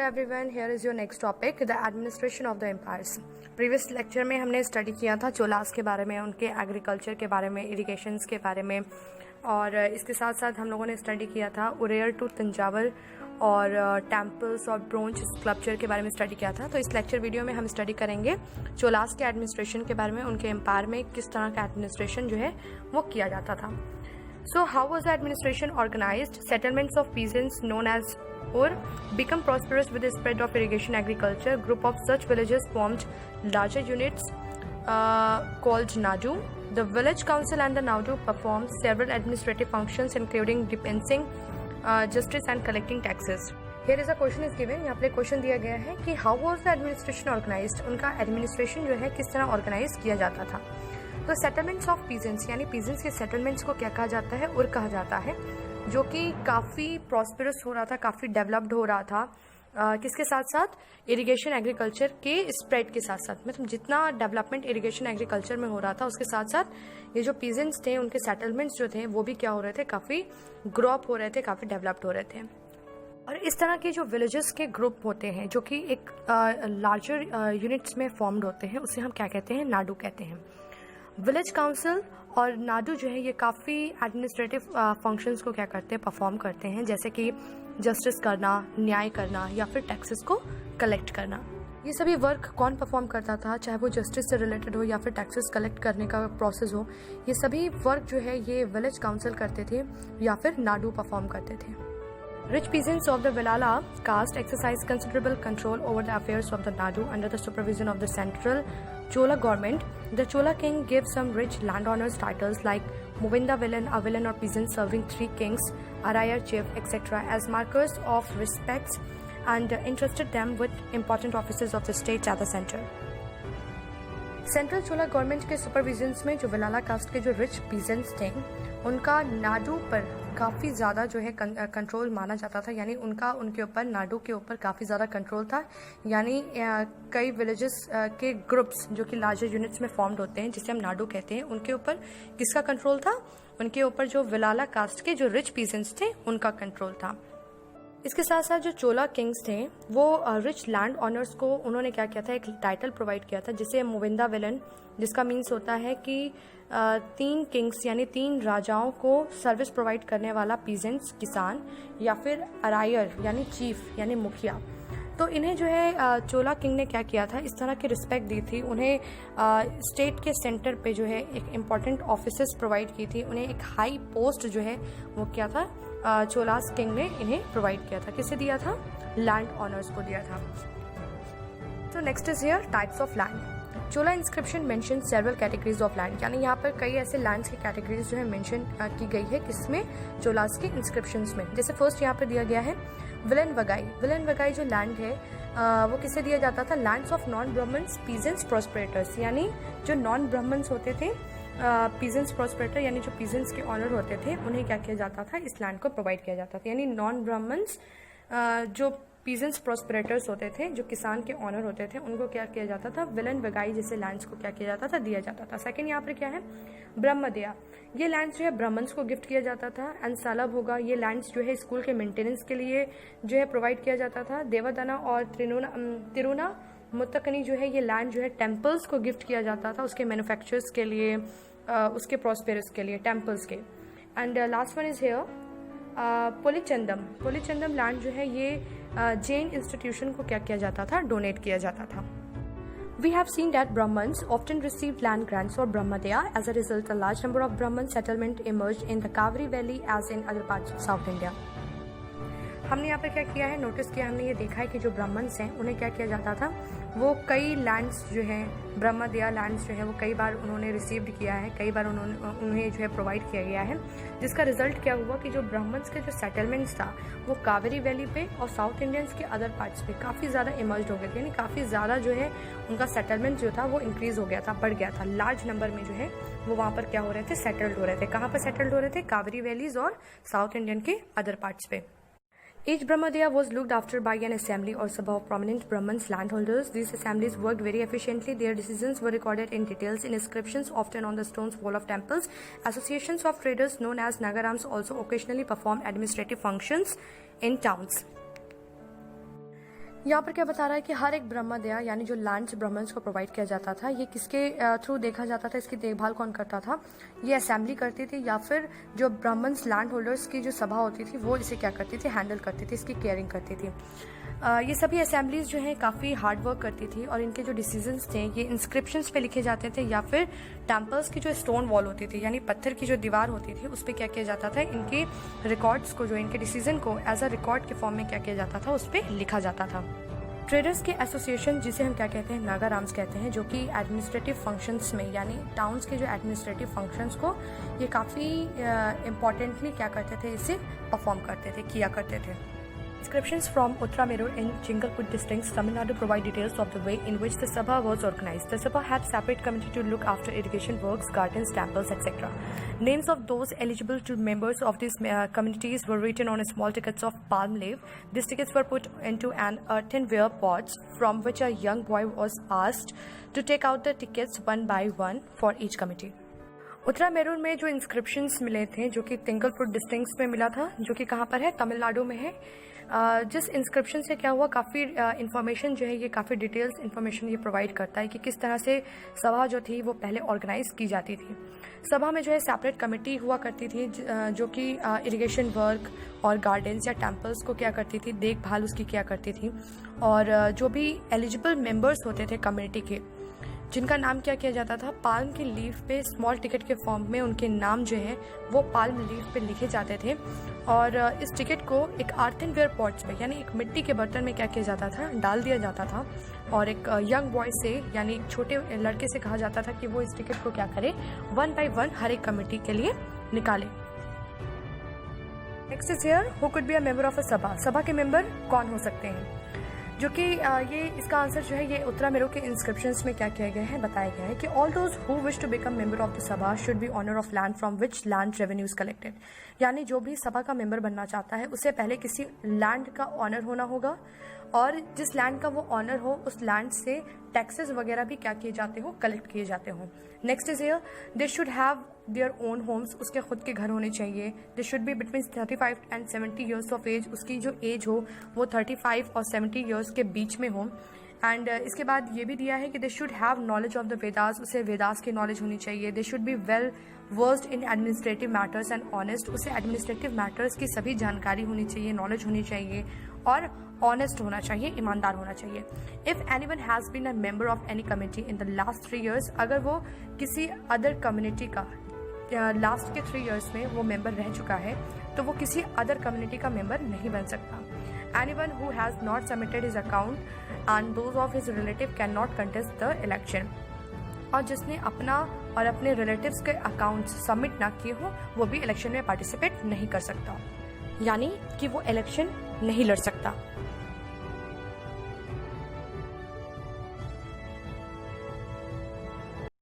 Hello everyone, here is your next topic, the administration of the empires. Previous lecture में हमने study किया था चोलास के बारे में, उनके एग्रीकल्चर के बारे में, इरिगेशंस के बारे में, और इसके साथ साथ हम लोगों ने स्टडी किया था उरेयर टू तंजावर और टेम्पल्स और ब्रोंज स्कल्पचर के बारे में स्टडी किया था। तो इस लेक्चर वीडियो में हम स्टडी करेंगे चोलास के एडमिनिस्ट्रेशन के बारे में, उनके एम्पायर में किस तरह का एडमिनिस्ट्रेशन जो है वो किया जाता था। So how was the administration organized? Settlements of peasants known as Ur become prosperous with the spread of irrigation agriculture. Group of such villages formed larger units called Nadu. The village council and the Nadu performed several administrative functions including dispensing justice and collecting taxes. Here is a question is given. यहाँ पे question दिया गया है कि how was the administration organized? उनका administration जो है किस तरह ऑर्गेनाइज किया जाता था। तो सेटलमेंट्स ऑफ पीजेंट्स यानी पीजेंट्स के सेटलमेंट्स को क्या कहा जाता है? उर कहा जाता है, जो कि काफ़ी प्रॉस्पेरस हो रहा था, काफ़ी डेवलप्ड हो रहा था। किसके साथ साथ? इरिगेशन एग्रीकल्चर के स्प्रेड के साथ साथ, मतलब जितना डेवलपमेंट इरिगेशन एग्रीकल्चर में हो रहा था उसके साथ साथ ये जो पीजेंट्स थे उनके सेटलमेंट्स जो थे वो भी क्या हो रहे थे, काफ़ी ग्रो अप हो रहे थे, काफ़ी डेवलप्ड हो रहे थे। और इस तरह के जो विलेजेस के ग्रुप होते हैं जो कि एक लार्जर यूनिट्स में फॉर्म्ड होते हैं, उसे हम क्या कहते हैं? नाडू कहते हैं। विलेज काउंसिल और नाडू जो है ये काफ़ी एडमिनिस्ट्रेटिव फंक्शंस को क्या करते हैं? परफॉर्म करते हैं, जैसे कि जस्टिस करना, न्याय करना या फिर टैक्सेस को कलेक्ट करना। ये सभी वर्क कौन परफॉर्म करता था? चाहे वो जस्टिस से रिलेटेड हो या फिर टैक्सेस कलेक्ट करने का प्रोसेस हो, ये सभी वर्क जो है ये विलेज काउंसिल करते थे या फिर नाडू परफॉर्म करते थे। Rich peasants of the Velala caste exercised considerable control over the affairs of the Nadu under the supervision of the central Chola government. The Chola king gave some rich landowners titles like Movinda Villain, a villain or peasant serving 3 kings, Arayar chief, etc. as markers of respects and entrusted them with important offices of the state at the center. Central Chola government के सुपरविजन्स में जो Vellala cast के जो rich peasants थे उनका नाडू पर काफ़ी ज़्यादा जो है कंट्रोल माना जाता था, यानी उनके ऊपर, नाडू के ऊपर काफ़ी ज़्यादा कंट्रोल था। यानी कई विलेजेस के ग्रुप्स जो कि लार्जर यूनिट्स में फॉर्म्ड होते हैं, जिसे हम नाडू कहते हैं, उनके ऊपर किसका कंट्रोल था? उनके ऊपर जो वेलाला कास्ट के जो रिच पीजेंट्स थे उनका कंट्रोल था। इसके साथ साथ जो चोला किंग्स थे वो रिच लैंड ऑनर्स को उन्होंने क्या किया था? एक टाइटल प्रोवाइड किया था जिसे मोविंदा विलन, जिसका मीन्स होता है कि 3 किंग्स यानी 3 राजाओं को सर्विस प्रोवाइड करने वाला पीजेंट्स, किसान, या फिर अरायर यानी चीफ यानी मुखिया। तो इन्हें जो है चोला किंग ने क्या किया था? इस तरह की रिस्पेक्ट दी थी उन्हें। स्टेट के सेंटर पे जो है एक इम्पॉर्टेंट ऑफिसेस प्रोवाइड की थी उन्हें, एक हाई पोस्ट जो है वो क्या था? चोलास किंग ने इन्हें प्रोवाइड किया था। किसे दिया था? लैंड ऑनर्स को दिया था। तो next is here types of land. Chola inscription mention several categories of land, यानी यहाँ पर कई ऐसे लैंड्स की कैटेगरीज जो है मेंशन की गई है, किसमें? चोलास के इंस्क्रिप्शंस में। जैसे फर्स्ट यहाँ पर दिया गया है विलन वगाई। विलन वगाई जो लैंड है वो किसे दिया जाता था? Lands of non Brahmins, peasants, proprietors, यानी जो नॉन ब्राह्मण्स होते थे, पीजेंट्स प्रॉस्पेरेटर यानी जो पीजेंट्स के ऑनर होते थे, उन्हें क्या किया जाता था? इस लैंड को प्रोवाइड किया जाता था। यानी नॉन ब्राह्मण्स जो पीजेंट्स प्रॉस्पेरेटर्स होते थे, जो किसान के ऑनर होते थे, उनको क्या किया जाता था? विलन वगाई जैसे लैंड्स को क्या किया जाता था? दिया जाता था। सेकंड यहाँ पर क्या है? ब्रह्मदया। ये लैंड्स जो है ब्राह्मण्स को गिफ्ट किया जाता था। एंड सालब होगा, ये लैंड्स जो है स्कूल के मेंटेनेंस के लिए जो है प्रोवाइड किया जाता था। देवदाना और तिरुना मुत्तकनी जो है ये लैंड जो है टेम्पल्स को गिफ्ट किया जाता था, उसके मैन्युफैक्चर्स के लिए, उसके प्रॉस्पेरस के लिए, टेम्पल्स के। And last one is here pallichandam. Pallichandam land जो है ये जैन इंस्टीट्यूशन को क्या किया जाता था? डोनेट किया जाता था। We have seen that Brahmins often received land grants for Brahmadaya. As a result, a large number of Brahman settlement emerged in the Kaveri Valley as in other parts of South India. हमने यहाँ पर क्या किया है? Notice किया, हमने ये देखा है कि जो ब्राह्मण्स हैं उन्हें क्या किया जाता था? वो कई लैंड्स जो हैं, ब्रह्मदया लैंड्स जो है वो कई बार उन्होंने रिसीव्ड किया है, कई बार उन्हें जो है प्रोवाइड किया गया है, जिसका रिजल्ट क्या हुआ कि जो ब्राह्मण्स के जो सेटलमेंट्स था वो कावेरी वैली पे और साउथ इंडियंस के अदर पार्ट्स पे काफ़ी ज़्यादा इमर्ज हो गए थे, यानी काफ़ी ज़्यादा जो है उनका सेटलमेंट जो था वो इंक्रीज हो गया था, बढ़ गया था। लार्ज नंबर में जो है वो वहाँ पर क्या हो रहे थे? सेटल्ड हो रहे थे। कहाँ पर सेटल्ड हो रहे थे? कावेरी वैलीज और साउथ इंडियन के अदर पार्ट्स पे। Each Brahmadaya was looked after by an assembly or sabha of prominent Brahmins landholders. These assemblies worked very efficiently. Their decisions were recorded in details in inscriptions, often on the stones wall of temples. Associations of traders known as Nagarams also occasionally performed administrative functions in towns. यहाँ पर क्या बता रहा है कि हर एक ब्रह्मदया यानी जो लैंड्स ब्राह्मण्स को प्रोवाइड किया जाता था, ये किसके थ्रू देखा जाता था, इसकी देखभाल कौन करता था? ये असेंबली करती थी या फिर जो ब्राह्मण्स लैंड होल्डर्स की जो सभा होती थी वो इसे क्या करती थी, हैंडल करती थी, इसकी केयरिंग करती थी। ये सभी असेंबलीज जो हैं काफ़ी हार्ड वर्क करती थी और इनके जो डिसीजंस थे ये इंस्क्रिप्शंस पे लिखे जाते थे या फिर टेम्पल्स की जो स्टोन वॉल होती थी यानी पत्थर की जो दीवार होती थी उस पर क्या किया जाता था, इनके रिकॉर्ड्स को, जो इनके डिसीजन को एज अ रिकॉर्ड के फॉर्म में क्या किया जाता था, उस पर लिखा जाता था। ट्रेडर्स के एसोसिएशन, जिसे हम क्या कहते हैं, नागाराम्स कहते हैं, जो कि एडमिनिस्ट्रेटिव फंक्शंस में यानी टाउन्स के जो एडमिनिस्ट्रेटिव फंक्शंस को ये काफ़ी इम्पॉर्टेंटली क्या करते थे, इसे परफॉर्म करते थे, किया करते थे। Inscriptions from Uttaramerur in Chingalput districts, Tamil Nadu provide details of the way in which the Sabha was organized. The Sabha had separate committee to look after irrigation works, gardens, temples, etc. Names of those eligible to members of these communities were written on small tickets of palm leaf. These tickets were put into an earthenware pots from which a young boy was asked to take out the tickets one by one for each committee. उत्तरामेरूर में जो inscriptions मिले थे, जो कि तिंगलपुट districts में मिला था, जो कि कहाँ पर है, तमिलनाडु में है। जिस इंस्क्रिप्शन से क्या हुआ, काफ़ी इन्फॉर्मेशन जो है, ये काफ़ी डिटेल्स इन्फॉर्मेशन ये प्रोवाइड करता है कि किस तरह से सभा जो थी वो पहले ऑर्गेनाइज की जाती थी। सभा में जो है सेपरेट कमेटी हुआ करती थी जो कि इरिगेशन वर्क और गार्डन्स या टेम्पल्स को क्या करती थी, देखभाल उसकी किया करती थी। और जो भी एलिजिबल मेंबर्स होते थे कम्युनिटी के, जिनका नाम क्या किया जाता था, पाल्म की लीफ पे स्मॉल टिकट के फॉर्म में उनके नाम जो है वो पाल्म लीफ पे लिखे जाते थे। और इस टिकट को एक अर्थनवेयर पॉट्स पे यानी एक मिट्टी के बर्तन में क्या किया जाता था, डाल दिया जाता था। और एक यंग बॉय से यानी एक छोटे लड़के से कहा जाता था कि वो इस टिकट को क्या करे, वन बाय वन हर एक कमेटी के लिए निकाले। Next is here, who could be a member of a सभा। सभा के मेंबर कौन हो सकते हैं? जो कि ये इसका आंसर जो है ये उत्तरामेरू के इंस्क्रिप्शंस में क्या किया गया है, बताया गया है कि all those who wish to become member of the sabha should be owner of land from which land revenue is collected. यानी जो भी सभा का मेंबर बनना चाहता है उसे पहले किसी लैंड का ऑनर होना होगा और जिस लैंड का वो ऑनर हो उस लैंड से टैक्सेस वगैरह भी क्या किए जाते हो, कलेक्ट किए जाते हो। Next is here, they should have their own homes, उसके खुद के घर होने चाहिए। They should be between 35 and 70 years of age, उसकी जो एज हो वो 35 और 70 ईयर्स के बीच में हो। एंड इसके बाद ये भी दिया है कि दे should have knowledge of the Vedas, उसे वेदास की नॉलेज होनी चाहिए। They should be well versed in administrative matters and honest, उसे एडमिनिस्ट्रेटिव मैटर्स की सभी जानकारी होनी चाहिए, नॉलेज होनी चाहिए और ऑनेस्ट होना चाहिए, ईमानदार होना चाहिए। If anyone has been a member of any committee in the last 3 years, अगर वो किसी अदर कम्युनिटी का लास्ट के 3 years में वो मेंबर रह चुका है तो वो किसी अदर कम्युनिटी का मेंबर नहीं बन सकता। Anyone who has not submitted his account and those of his relative cannot contest the election. और जिसने अपना और अपने रिलेटिव्स के अकाउंट्स सबमिट ना किए हो वो भी इलेक्शन में पार्टिसिपेट नहीं कर सकता, यानी कि वो इलेक्शन नहीं लड़ सकता।